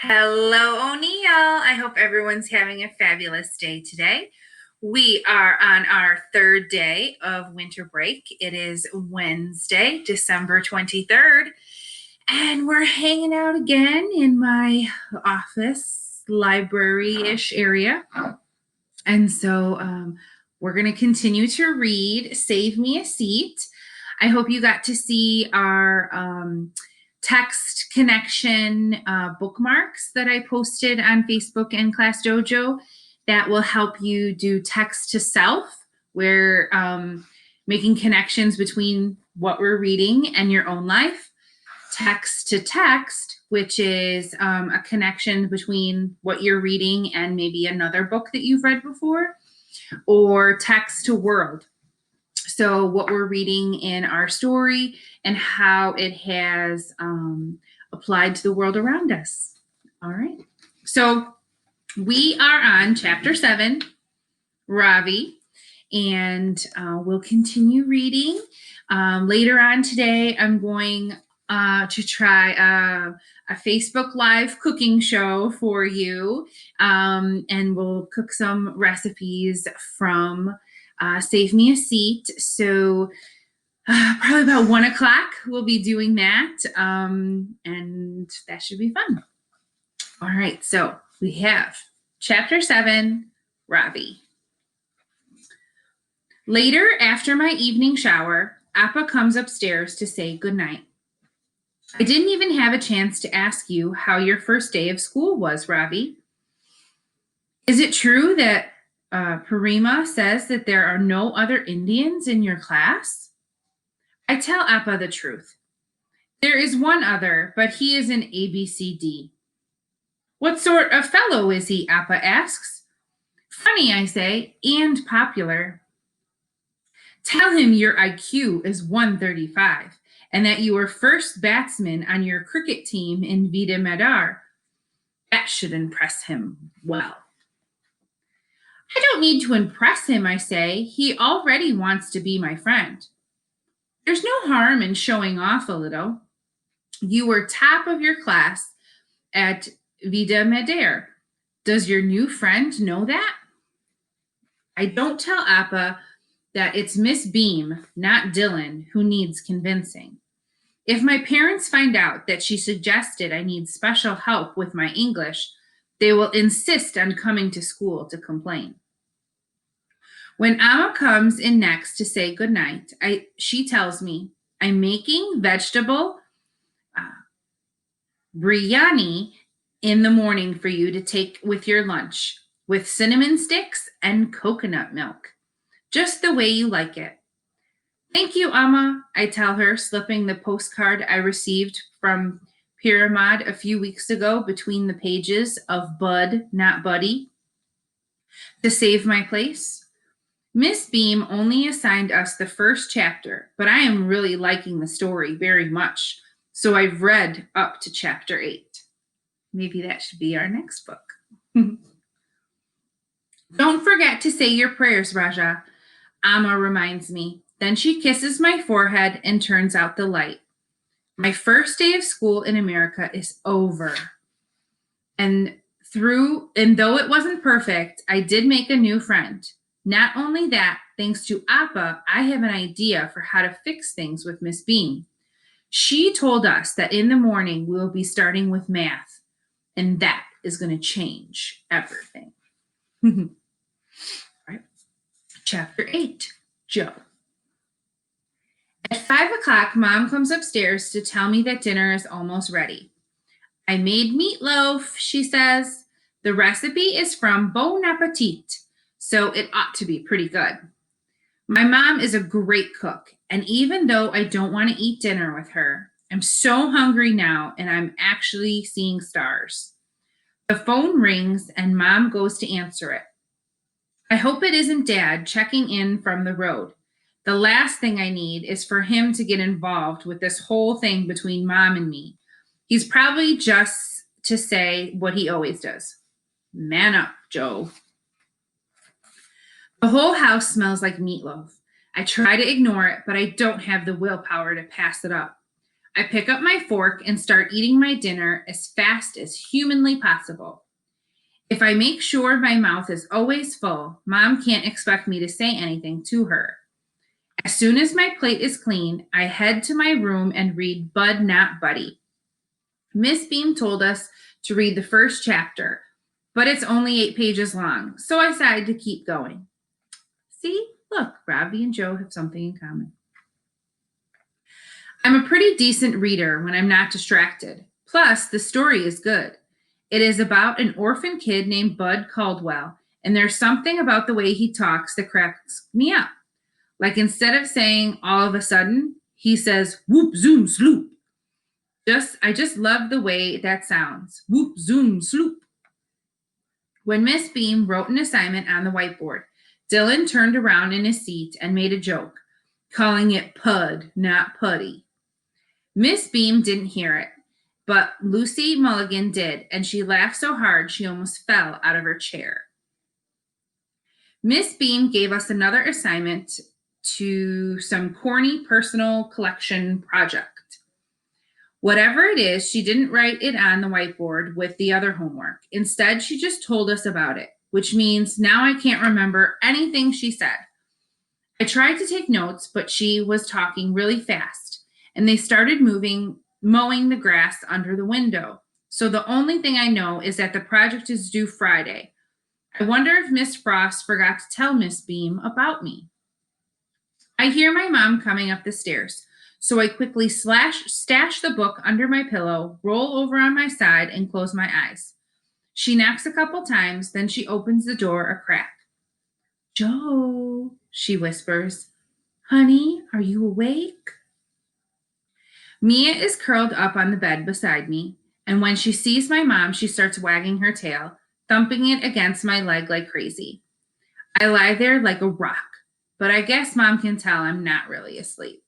Hello, O'Neill. I hope everyone's having a fabulous day today. We are on our third day of winter break. It is Wednesday, December 23rd, and we're hanging out again in my office, library-ish area. And so we're going to continue to read Save Me a Seat. I hope you got to see our text connection bookmarks that I posted on Facebook and Class Dojo that will help you do text to self, where making connections between what we're reading and your own life. Text to text, which is a connection between what you're reading and maybe another book that you've read before, or text to world. So what we're reading in our story and how it has applied to the world around us. All right. So we are on chapter 7, Ravi, and we'll continue reading. Later on today, I'm going to try a Facebook Live cooking show for you, and we'll cook some recipes from Save Me a Seat. So probably about 1 o'clock we'll be doing that, and that should be fun. All right, so we have chapter 7, Ravi. Later, after my evening shower, Appa comes upstairs to say goodnight. I didn't even have a chance to ask you how your first day of school was, Ravi. Is it true that Parima says that there are no other Indians in your class? I tell Appa the truth. There is one other, but he is an ABCD. What sort of fellow is he? Appa asks. Funny, I say, and popular. Tell him your IQ is 135 and that you were first batsman on your cricket team in Vida Madar. That should impress him well. I don't need to impress him, I say. He already wants to be my friend. There's no harm in showing off a little. You were top of your class at Vida Madar. Does your new friend know that? I don't tell Appa that it's Miss Beam, not Dylan, who needs convincing. If my parents find out that she suggested I need special help with my English, they will insist on coming to school to complain. When Amma comes in next to say goodnight, she tells me, I'm making vegetable biryani in the morning for you to take with your lunch, with cinnamon sticks and coconut milk, just the way you like it. Thank you, Amma, I tell her, slipping the postcard I received from Pyramid a few weeks ago between the pages of Bud, Not Buddy. To save my place, Miss Beam only assigned us the first chapter, but I am really liking the story very much, so I've read up to chapter 8. Maybe that should be our next book. Don't forget to say your prayers, Raja, Amma reminds me. Then she kisses my forehead and turns out the light. My first day of school in America is over. And though it wasn't perfect, I did make a new friend. Not only that, thanks to Appa, I have an idea for how to fix things with Miss Beam. She told us that in the morning we will be starting with math, and that is going to change everything. All right. Chapter 8, Joe. At 5 o'clock, Mom comes upstairs to tell me that dinner is almost ready. I made meatloaf, she says. The recipe is from Bon Appetit, so it ought to be pretty good. My mom is a great cook, and even though I don't want to eat dinner with her, I'm so hungry now and I'm actually seeing stars. The phone rings and Mom goes to answer it. I hope it isn't Dad checking in from the road. The last thing I need is for him to get involved with this whole thing between Mom and me. He's probably just to say what he always does. Man up, Joe. The whole house smells like meatloaf. I try to ignore it, but I don't have the willpower to pass it up. I pick up my fork and start eating my dinner as fast as humanly possible. If I make sure my mouth is always full, Mom can't expect me to say anything to her. As soon as my plate is clean, I head to my room and read Bud Not Buddy. Miss Beam told us to read the first chapter, but it's only 8 pages long, so I decided to keep going. See, look, Robbie and Joe have something in common. I'm a pretty decent reader when I'm not distracted. Plus, the story is good. It is about an orphan kid named Bud Caldwell, and there's something about the way he talks that cracks me up. Like instead of saying all of a sudden, he says whoop zoom sloop. I just love the way that sounds. Whoop zoom sloop. When Miss Beam wrote an assignment on the whiteboard, Dylan turned around in his seat and made a joke, calling it Pud, not Putty. Miss Beam didn't hear it, but Lucy Mulligan did, and she laughed so hard she almost fell out of her chair. Miss Beam gave us another assignment to some corny personal collection project. Whatever it is, she didn't write it on the whiteboard with the other homework. Instead, she just told us about it, which means now I can't remember anything she said. I tried to take notes, but she was talking really fast, and they started mowing the grass under the window. So the only thing I know is that the project is due Friday. I wonder if Miss Frost forgot to tell Miss Beam about me. I hear my mom coming up the stairs, so I quickly stash the book under my pillow, roll over on my side, and close my eyes. She knocks a couple times, then she opens the door a crack. Joe, she whispers, honey, are you awake? Mia is curled up on the bed beside me, and when she sees my mom, she starts wagging her tail, thumping it against my leg like crazy. I lie there like a rock, but I guess Mom can tell I'm not really asleep.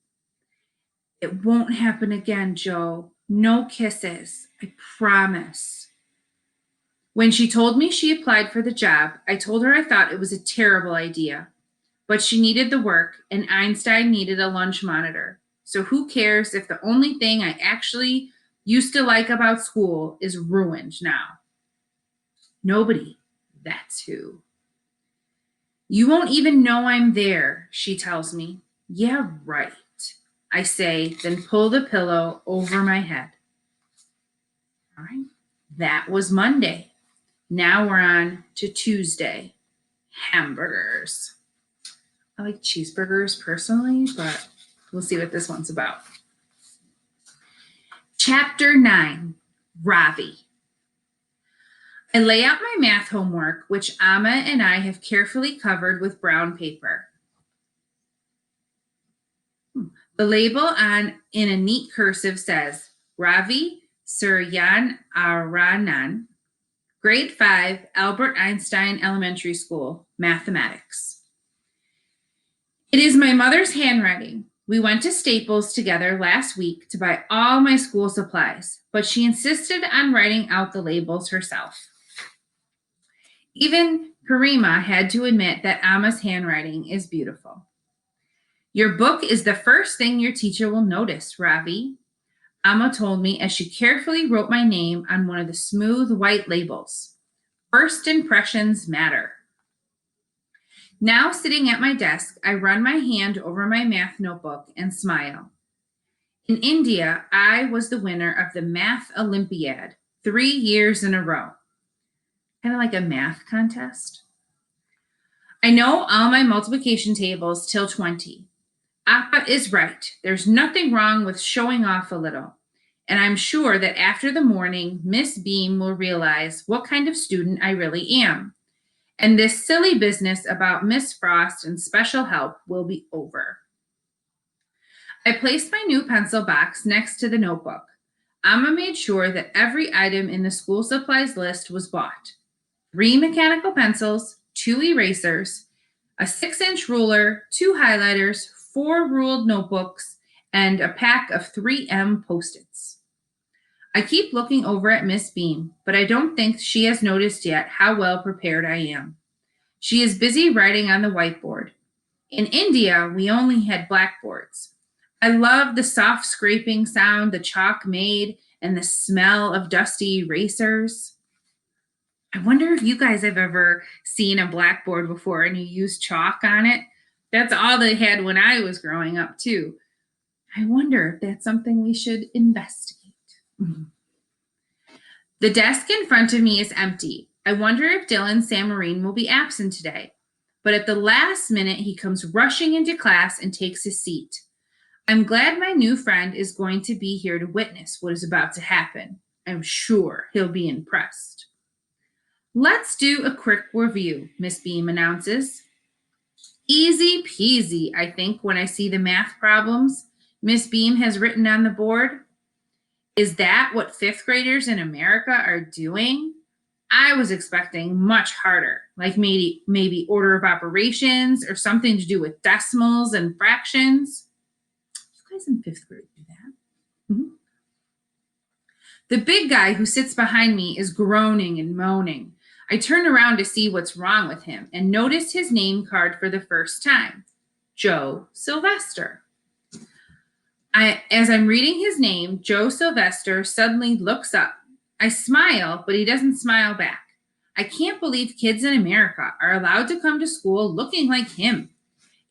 It won't happen again, Joe. No kisses. I promise. When she told me she applied for the job, I told her I thought it was a terrible idea. But she needed the work, and Einstein needed a lunch monitor. So who cares if the only thing I actually used to like about school is ruined now? Nobody. That's who. You won't even know I'm there, she tells me. Yeah, right, I say, then pull the pillow over my head. All right, that was Monday. Now we're on to Tuesday. Hamburgers. I like cheeseburgers personally, but we'll see what this one's about. Chapter 9, Ravi. I lay out my math homework, which Amma and I have carefully covered with brown paper. The label in a neat cursive says, Ravi Suryan Aranan, Grade 5, Albert Einstein Elementary School, Mathematics. It is my mother's handwriting. We went to Staples together last week to buy all my school supplies, but she insisted on writing out the labels herself. Even Karima had to admit that Amma's handwriting is beautiful. Your book is the first thing your teacher will notice, Ravi, Amma told me as she carefully wrote my name on one of the smooth white labels. First impressions matter. Now sitting at my desk, I run my hand over my math notebook and smile. In India, I was the winner of the Math Olympiad 3 years in a row. Kind of like a math contest. I know all my multiplication tables till 20. Appa is right. There's nothing wrong with showing off a little. And I'm sure that after the morning, Miss Beam will realize what kind of student I really am. And this silly business about Miss Frost and special help will be over. I placed my new pencil box next to the notebook. Amma made sure that every item in the school supplies list was bought. 3 mechanical pencils, 2 erasers, a 6-inch ruler, 2 highlighters, 4 ruled notebooks, and a pack of 3M Post-its. I keep looking over at Miss Beam, but I don't think she has noticed yet how well prepared I am. She is busy writing on the whiteboard. In India, we only had blackboards. I love the soft scraping sound the chalk made and the smell of dusty erasers. I wonder if you guys have ever seen a blackboard before and you use chalk on it. That's all they had when I was growing up, too. I wonder if that's something we should investigate. The desk in front of me is empty. I wonder if Dylan Samarine will be absent today. But at the last minute, he comes rushing into class and takes his seat. I'm glad my new friend is going to be here to witness what is about to happen. I'm sure he'll be impressed. Let's do a quick review, Miss Beam announces. Easy peasy, I think, when I see the math problems Miss Beam has written on the board. Is that what fifth graders in America are doing? I was expecting much harder, like maybe order of operations or something to do with decimals and fractions. You guys in fifth grade do that? Mm-hmm. The big guy who sits behind me is groaning and moaning. I turn around to see what's wrong with him and notice his name card for the first time. Joe Sylvester. As I'm reading his name, Joe Sylvester suddenly looks up. I smile, but he doesn't smile back. I can't believe kids in America are allowed to come to school looking like him.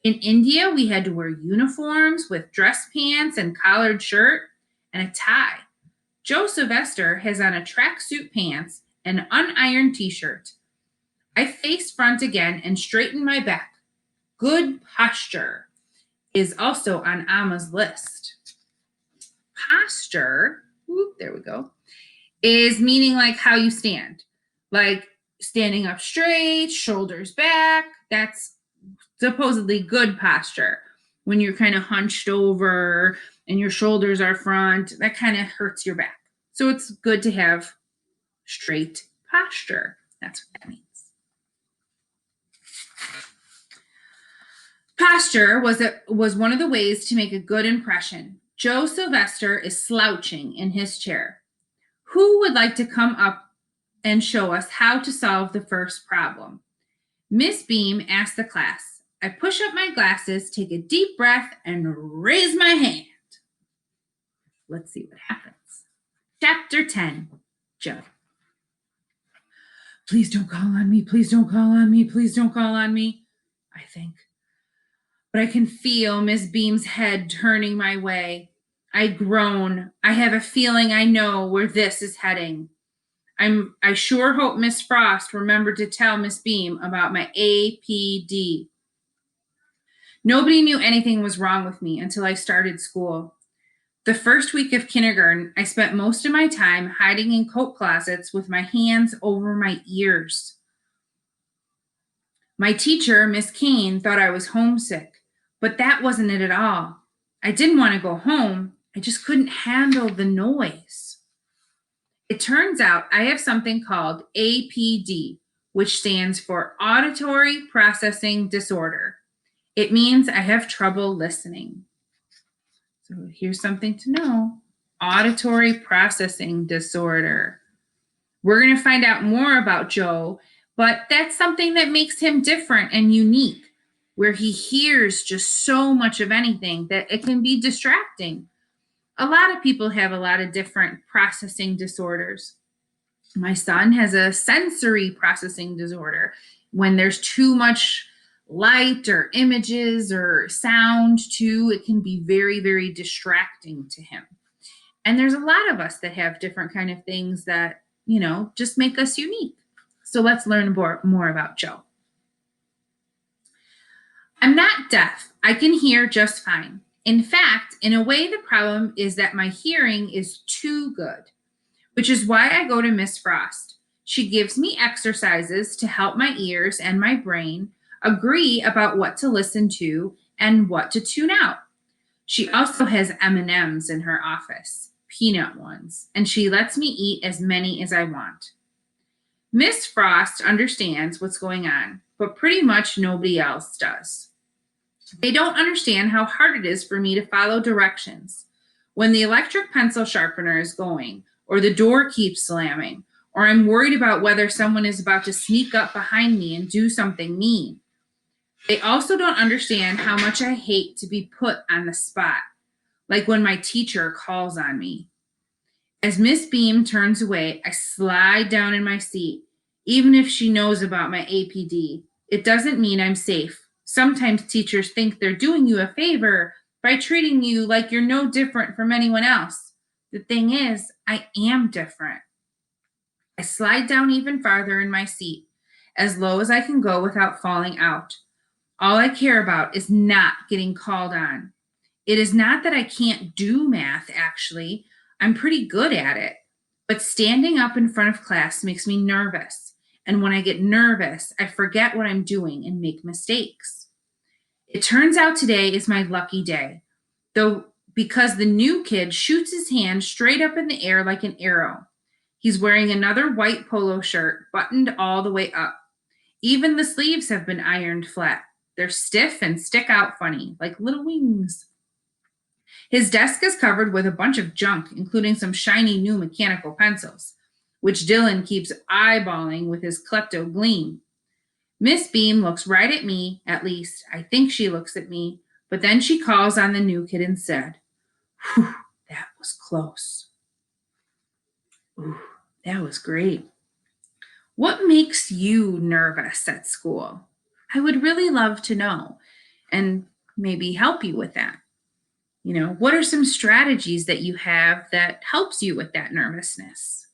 In India, we had to wear uniforms with dress pants and collared shirt and a tie. Joe Sylvester has on a tracksuit pants and an unironed t-shirt. I face front again and straighten my back. Good posture is also on Alma's list. Posture, there we go, is meaning like how you stand. Like standing up straight, shoulders back. That's supposedly good posture. When you're kind of hunched over and your shoulders are front, that kind of hurts your back. So it's good to have straight posture. That's what that means. Posture was one of the ways to make a good impression. Joe Sylvester is slouching in his chair. Who would like to come up and show us how to solve the first problem? Miss Beam asked the class. I push up my glasses, take a deep breath, and raise my hand. Let's see what happens. Chapter 10, Joe. Please don't call on me. Please don't call on me. Please don't call on me, I think. But I can feel Miss Beam's head turning my way. I groan. I have a feeling I know where this is heading. I sure hope Miss Frost remembered to tell Miss Beam about my APD. Nobody knew anything was wrong with me until I started school. The first week of kindergarten, I spent most of my time hiding in coat closets with my hands over my ears. My teacher, Miss Kane, thought I was homesick, but that wasn't it at all. I didn't want to go home. I just couldn't handle the noise. It turns out I have something called APD, which stands for Auditory Processing Disorder. It means I have trouble listening. So here's something to know. Auditory Processing Disorder. We're going to find out more about Joe, but that's something that makes him different and unique, where he hears just so much of anything that it can be distracting. A lot of people have a lot of different processing disorders. My son has a sensory processing disorder. When there's too much light or images or sound too, it can be very, very distracting to him. And there's a lot of us that have different kind of things that, just make us unique. So let's learn more about Joe. I'm not deaf. I can hear just fine. In fact, in a way, the problem is that my hearing is too good, which is why I go to Miss Frost. She gives me exercises to help my ears and my brain agree about what to listen to and what to tune out. She also has M&Ms in her office, peanut ones, and she lets me eat as many as I want. Miss Frost understands what's going on, but pretty much nobody else does. They don't understand how hard it is for me to follow directions. When the electric pencil sharpener is going, or the door keeps slamming, or I'm worried about whether someone is about to sneak up behind me and do something mean. They also don't understand how much I hate to be put on the spot. like when my teacher calls on me. As Miss Beam turns away, I slide down in my seat. Even if she knows about my APD, it doesn't mean I'm safe. Sometimes teachers think they're doing you a favor by treating you like you're no different from anyone else. The thing is, I am different. I slide down even farther in my seat, as low as I can go without falling out. All I care about is not getting called on. It is not that I can't do math, actually. I'm pretty good at it. But standing up in front of class makes me nervous. And when I get nervous, I forget what I'm doing and make mistakes. It turns out today is my lucky day, though, because the new kid shoots his hand straight up in the air like an arrow. He's wearing another white polo shirt, buttoned all the way up. Even the sleeves have been ironed flat. They're stiff and stick out funny, like little wings. His desk is covered with a bunch of junk, including some shiny new mechanical pencils, which Dylan keeps eyeballing with his klepto gleam. Miss Beam looks right at me, at least I think she looks at me, but then she calls on the new kid instead. Whew, that was close. Ooh, that was great. What makes you nervous at school? I would really love to know and maybe help you with that. What are some strategies that you have that helps you with that nervousness?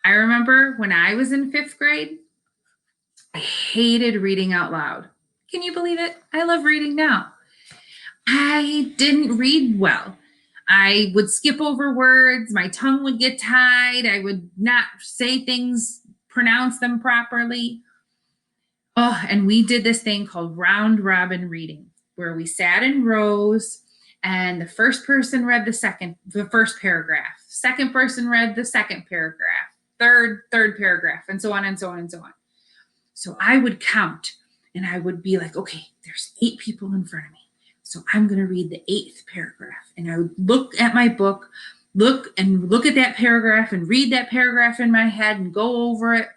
I remember when I was in 5th grade, I hated reading out loud. Can you believe it? I love reading now. I didn't read well. I would skip over words, my tongue would get tied, I would not say things, pronounce them properly. Oh, and we did this thing called round robin reading, where we sat in rows and the first person read the first paragraph, second person read the second paragraph, third paragraph, and so on and so on and so on. So I would count and I would be like, okay, there's 8 people in front of me. So I'm going to read the 8th paragraph. And I would look at my book, look at that paragraph and read that paragraph in my head and go over it.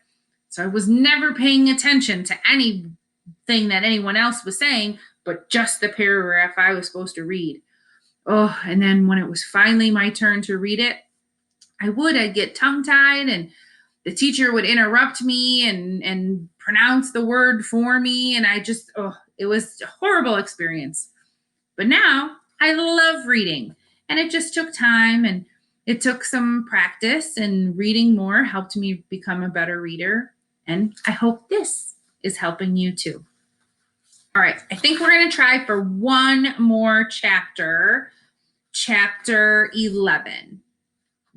So I was never paying attention to anything that anyone else was saying, but just the paragraph I was supposed to read. Oh, and then when it was finally my turn to read it, I'd get tongue-tied and the teacher would interrupt me and pronounce the word for me. And it was a horrible experience. But now I love reading, and it just took time and it took some practice, and reading more helped me become a better reader. And I hope this is helping you too. All right, I think we're going to try for one more chapter, chapter 11,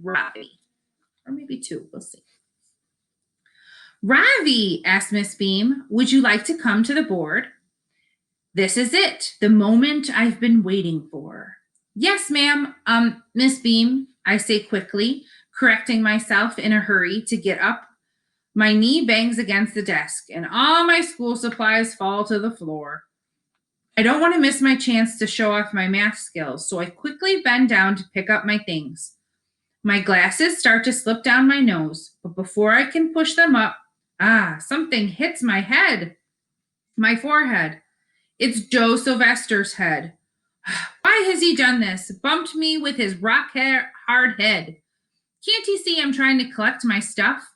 Ravi, or maybe 2, we'll see. Ravi, asked Miss Beam, would you like to come to the board? This is it, the moment I've been waiting for. Yes, ma'am. Miss Beam, I say quickly, correcting myself in a hurry to get up. My knee bangs against the desk, and all my school supplies fall to the floor. I don't want to miss my chance to show off my math skills, so I quickly bend down to pick up my things. My glasses start to slip down my nose, but before I can push them up, something hits my head, my forehead. It's Joe Sylvester's head. Why has he done this? Bumped me with his hard head. Can't he see I'm trying to collect my stuff?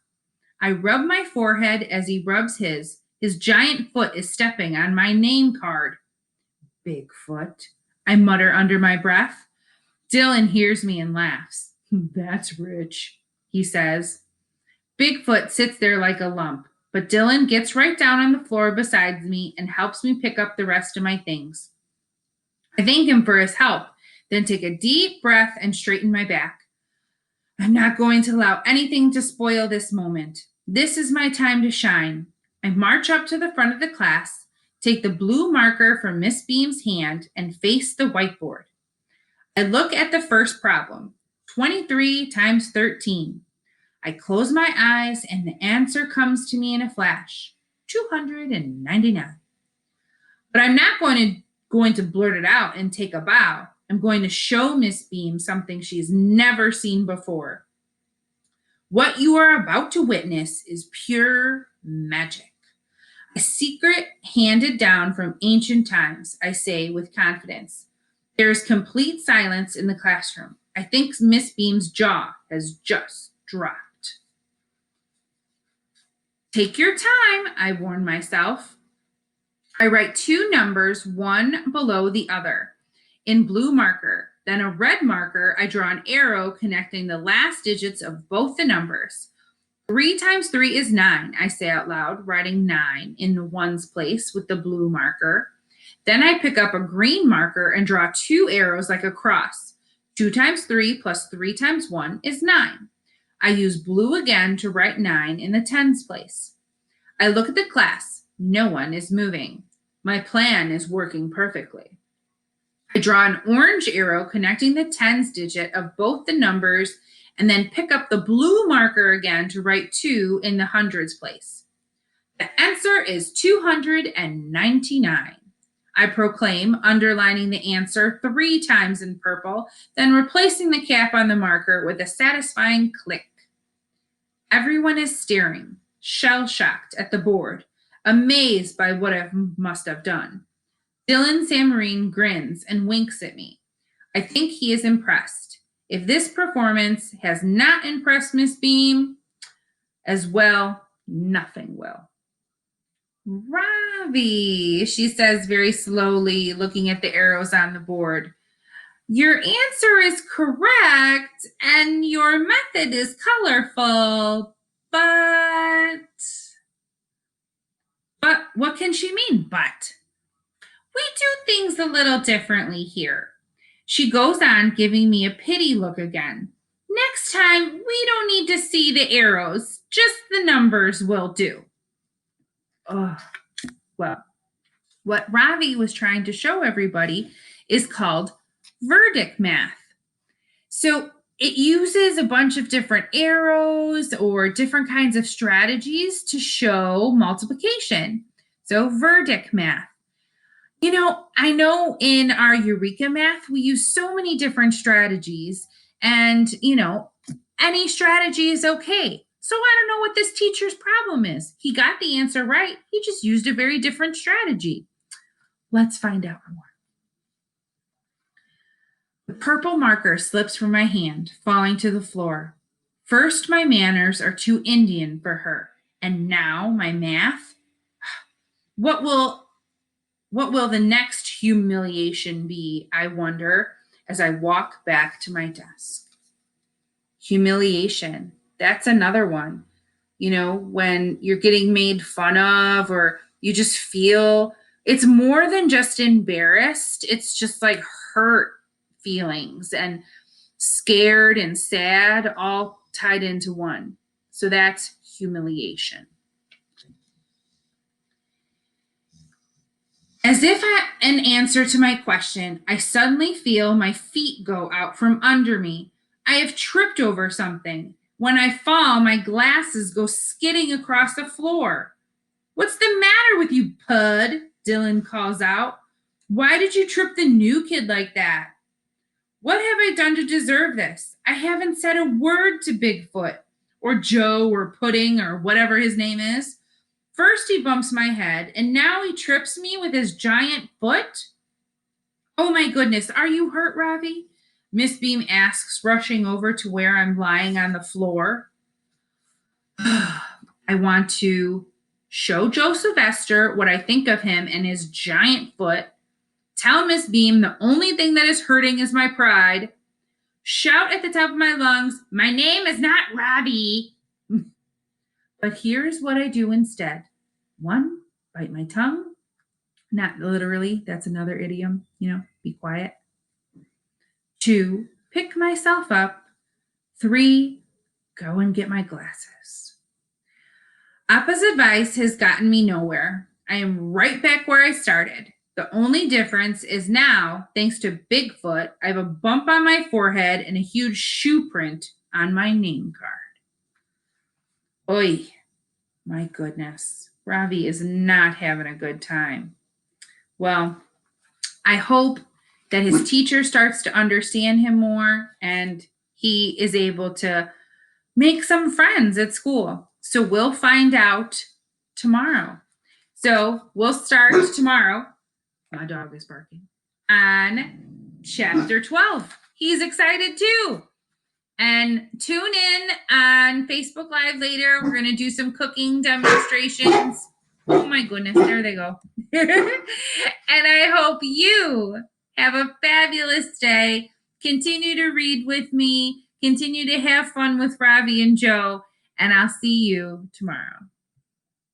I rub my forehead as he rubs his. His giant foot is stepping on my name card. Bigfoot, I mutter under my breath. Dylan hears me and laughs. That's rich, he says. Bigfoot sits there like a lump, but Dylan gets right down on the floor beside me and helps me pick up the rest of my things. I thank him for his help, then take a deep breath and straighten my back. I'm not going to allow anything to spoil this moment. This is my time to shine. I march up to the front of the class, take the blue marker from Miss Beam's hand, and face the whiteboard. I look at the first problem, 23 times 13. I close my eyes and the answer comes to me in a flash, 299. But I'm not going to blurt it out and take a bow. I'm going to show Miss Beam something she's never seen before. What you are about to witness is pure magic. A secret handed down from ancient times, I say with confidence. There's complete silence in the classroom. I think Miss Beam's jaw has just dropped. Take your time, I warn myself. I write two numbers, one below the other, in blue marker. Then a red marker, I draw an arrow connecting the last digits of both the numbers. 3 times 3 is 9, I say out loud, writing 9 in the ones place with the blue marker. Then I pick up a green marker and draw two arrows like a cross. 2 times 3 plus 3 times 1 is 9. I use blue again to write 9 in the tens place. I look at the class. No one is moving. My plan is working perfectly. I draw an orange arrow connecting the tens digit of both the numbers and then pick up the blue marker again to write 2 in the hundreds place. The answer is 299. I proclaim, underlining the answer 3 times in purple, then replacing the cap on the marker with a satisfying click. Everyone is staring, shell-shocked at the board, amazed by what I must have done. Dylan Samarine grins and winks at me. I think he is impressed. If this performance has not impressed Miss Beam, as well, nothing will. Ravi, she says very slowly, looking at the arrows on the board. Your answer is correct, and your method is colorful, but what can she mean, but? We do things a little differently here. She goes on, giving me a pity look again. Next time, we don't need to see the arrows, just the numbers will do. Oh, well, what Ravi was trying to show everybody is called verdict math. So it uses a bunch of different arrows or different kinds of strategies to show multiplication. So verdict math. You know, I know in our Eureka math, we use so many different strategies, and, any strategy is okay. So I don't know what this teacher's problem is. He got the answer right. He just used a very different strategy. Let's find out more. The purple marker slips from my hand, falling to the floor. First, my manners are too Indian for her, and now my math? What will the next humiliation be, I wonder, as I walk back to my desk? Humiliation. That's another one. When you're getting made fun of, or you just feel it's more than just embarrassed, it's just like hurt feelings and scared and sad, all tied into one. So that's humiliation. As if an answer to my question, I suddenly feel my feet go out from under me. I have tripped over something. When I fall, my glasses go skidding across the floor. What's the matter with you, Pud? Dylan calls out. Why did you trip the new kid like that? What have I done to deserve this? I haven't said a word to Bigfoot, or Joe, or Pudding, or whatever his name is. First he bumps my head, and now he trips me with his giant foot? Oh my goodness, are you hurt, Ravi? Miss Beam asks, rushing over to where I'm lying on the floor. I want to show Joe Sylvester what I think of him and his giant foot. Tell Miss Beam the only thing that is hurting is my pride. Shout at the top of my lungs, my name is not Ravi. But here's what I do instead. 1, bite my tongue. Not literally, that's another idiom, be quiet. 2, pick myself up. 3, go and get my glasses. Appa's advice has gotten me nowhere. I am right back where I started. The only difference is now, thanks to Bigfoot, I have a bump on my forehead and a huge shoe print on my name card. Oy, my goodness. Ravi is not having a good time. Well, I hope that his teacher starts to understand him more and he is able to make some friends at school. So we'll find out tomorrow. So we'll start tomorrow. My dog is barking. On chapter 12. He's excited too. And tune in on Facebook Live later. We're going to do some cooking demonstrations. Oh my goodness, there they go. And I hope you have a fabulous day. Continue to read with me. Continue to have fun with Ravi and Joe. And I'll see you tomorrow.